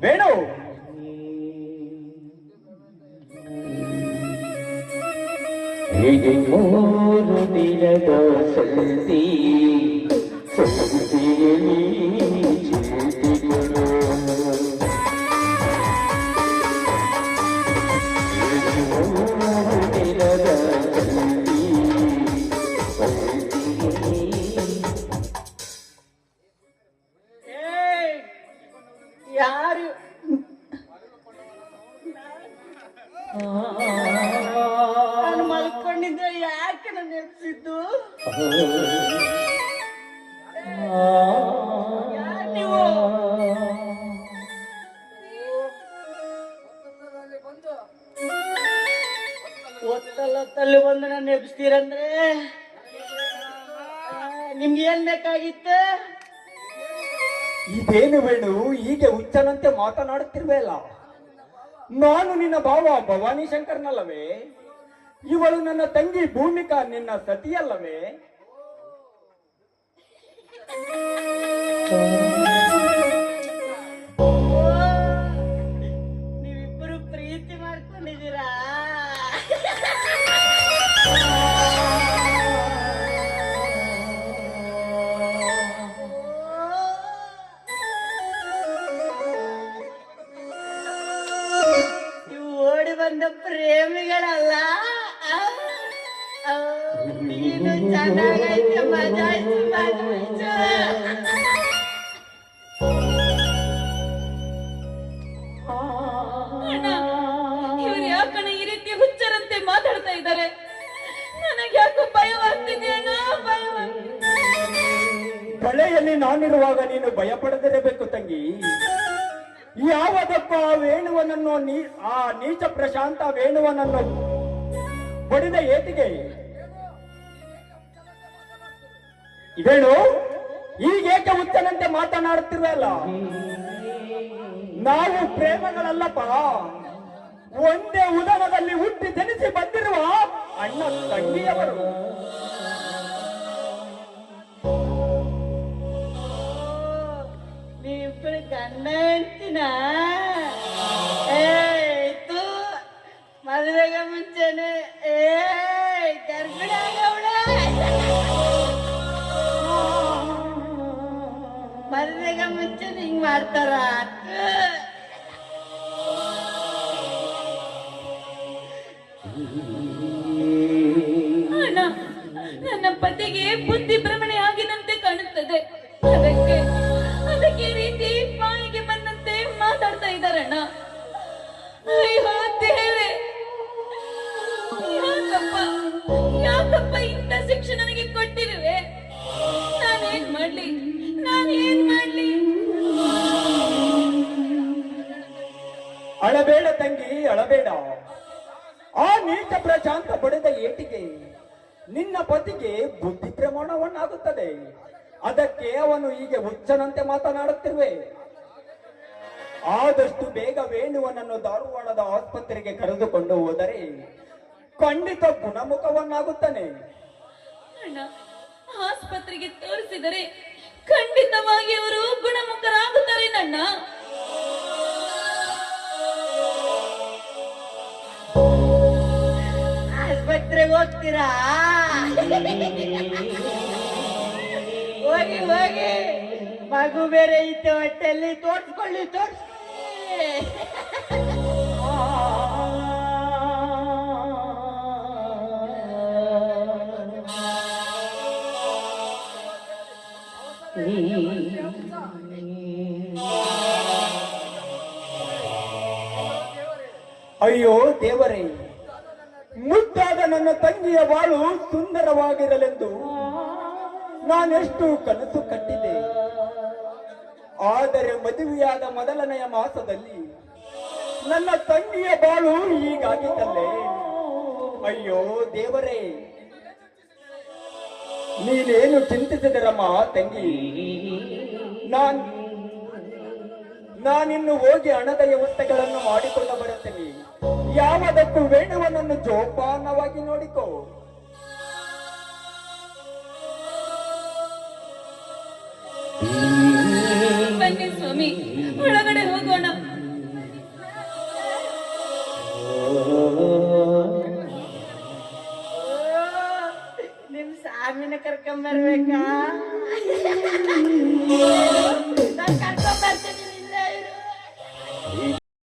ವೇಣು ಇದು ಮೂರು ದಿನದ ಸಂಧಿ ಸಂಧಿಯಲ್ಲಿ ಚಿಂತಿಗಳು ಇದು ಮೂರು ದಿನದ ಸಂಧಿ ಯಾರು ನಾನು ಮಲ್ಕೊಂಡಿದ್ದೆ, ಯಾಕೆ ನನ್ನ ಎಬ್ಸಿದ್ದು? ಯಾರ್ ನೀವು? ಒತ್ತಲ್ಲಿ ಬಂದು ನನ್ನ ಎಬ್ಸ್ತೀರಂದ್ರೆ ನಿಮ್ಗೆ ಏನ್ ಬೇಕಾಗಿತ್ತು? ಇದೇನು ವೇಣು ಹೀಗೆ ಹುಚ್ಚನಂತೆ ಮಾತನಾಡುತ್ತಿರ್ಬೇಲ್ಲ. ನಾನು ನಿನ್ನ ಭಾವ ಭವಾನಿ ಶಂಕರ್ನಲ್ಲವೇ? ಇವಳು ನನ್ನ ತಂಗಿ ಭೂಮಿಕಾ ನಿನ್ನ ಸತಿಯಲ್ಲವೇ? ನೀವಿಬ್ಬರು ಪ್ರೀತಿ ಮಾಡ್ಕೊಂಡಿದ್ದೀರಾ? ಬಂದ ಪ್ರೇಮಿಗಳಲ್ಲ. ನೀನು ಚೆನ್ನಾಗೈತೆ, ಮಜಾಯ್ತು ಮಜಾಯ್ತು. ಇವರು ಯಾಕಣ ಈ ರೀತಿ ಹುಚ್ಚರಂತೆ ಮಾತಾಡ್ತಾ ಇದ್ದಾರೆ? ನನಗೆ ಯಾಕೋ ಭಯವಾಗ್ತಿದೆ ಅಣ್ಣ, ಭಯವಾಗ್ತಿದೆ. ಬಳೆಯಲ್ಲಿ ನಾನಿರುವಾಗ ನೀನು ಭಯ ಪಡೆದಿರಬೇಕು ತಂಗಿ. ಯಾವದಪ್ಪ ವೇಣುವನನ್ನು ಆ ನೀಚ ಪ್ರಶಾಂತ ವೇಣುವನನ್ನು ಬಡಿದ ಏಟಿಗೆ ವೇಣು ಈಗೇಕೆ ಹುಚ್ಚನಂತೆ ಮಾತನಾಡುತ್ತಿರುವಲ್ಲ? ನಾವು ಪ್ರೇಮಗಳಲ್ಲಪ್ಪ, ಒಂದೇ ಉದರದಲ್ಲಿ ಹುಟ್ಟಿ ಜನಿಸಿ ಬಂದಿರುವ ಅಣ್ಣ ತಂಗಿಯವರು. ನೀವಿಬ್ಬರು ಗಂಡ ಹೇಳ್ತೀನ? ಏತು ಮದುವೆಗೆ ಮುಂಚೆನೆ ಗರ್ಭಿಣಿ ಆಗವಳ. ಮದುವೆಗೆ ಮುಂಚೆ ಹಿಂಗ್ ಮಾಡ್ತಾರ? ಅಣ್ಣ, ನನ್ನ ಪತಿಗೆ ಬುದ್ಧಿ ಭ್ರಮಣೆ ಆಗಿದಂತೆ ಕಾಣುತ್ತದೆ. ಅದಕ್ಕೆ ಅದಕ್ಕೆ ರೀತಿ ಬಾಯಿಗೆ ಬಂದಂತೆ ಮಾತಾಡ್ತಾ ಇದ್ದಾರಣ್ಣ. ಅಯ್ಯೋ ದೇವೆ, ಯಾಕಪ್ಪ ಯಾಕಪ್ಪ ಇಂಥ ಶಿಕ್ಷೆ ನನಗೆ ಕೊಟ್ಟಿರುವೆ? ನಾನೇನ್ ಮಾಡ್ಲಿ? ಅಳಬೇಡ ತಂಗಿ, ಅಳಬೇಡ. ಆ ನೀಚ ಪ್ರಶಾಂತ ಬಡಿದ ಏಟಿಗೆ ನಿನ್ನ ಪತಿಗೆ ಬುದ್ಧಿ ಪ್ರಮಾಣವನ್ನಾಗುತ್ತದೆ. ಅದಕ್ಕೆ ಅವನು ಹೀಗೆ ಹುಚ್ಚನಂತೆ ಮಾತನಾಡುತ್ತಿರುವೆ. ಆದಷ್ಟು ಬೇಗ ವೇಣುವನನ್ನು ಧಾರವಾಡದ ಆಸ್ಪತ್ರೆಗೆ ಕರೆದುಕೊಂಡು ಹೋದರೆ ಖಂಡಿತ ಗುಣಮುಖವನ್ನಾಗುತ್ತಾನೆ. ಅಣ್ಣ, ಆಸ್ಪತ್ರೆಗೆ ತೋರಿಸಿದರೆ ಖಂಡಿತವಾಗಿ ಅವರು ಗುಣಮುಖರಾಗುತ್ತಾರೆ. ನನ್ನ ಆಸ್ಪತ್ರೆಗೆ ಹೋಗ್ತೀರಾ? ಹೋಗಿ ಹೋಗಿ, ಮಗು ಬೇರೆ ಐತೆ ಹೊಟ್ಟೆಲ್ಲಿ, ತೋರ್ಸ್ಕೊಳ್ಳಿ. ಅಯ್ಯೋ ದೇವರೇ, ಮುದ್ದಾದ ನನ್ನ ತಂಗಿಯ ಬಾಳು ಸುಂದರವಾಗಿರಲೆಂದು ನಾನೆಷ್ಟು ಕನಸು ಕಟ್ಟಿದೆ. ಆದರೆ ಮದುವೆಯಾದ ಮೊದಲನೆಯ ಮಾಸದಲ್ಲಿ ನನ್ನ ತಂಗಿಯ ಬಾಳು ಹೀಗಾಗಿದ್ದಲ್ಲೇ. ಅಯ್ಯೋ ದೇವರೇ, ನೀನೇನು ಚಿಂತಿಸಿದರಮ್ಮ ತಂಗಿ? ನಾನಿನ್ನು ಹೋಗಿ ಹಣದ ವ್ಯವಸ್ಥೆಗಳನ್ನು ಮಾಡಿಕೊಂಡು ಬರುತ್ತೇನೆ. ಯಾವುದಕ್ಕೂ ವೇಣುವನನ್ನು ಜೋಪಾನವಾಗಿ ನೋಡಿಕೋ. ಬನ್ನಿ ಸ್ವಾಮಿ, ಒಳಗಡೆ ಹೋಗೋಣ. ಸ್ವಾಮಿನ ಕರ್ಕೊಂಬರ್ಬೇಕಾ ನಾನ್ ಕರ್ಕೊಂಬರ್ತೀನಿ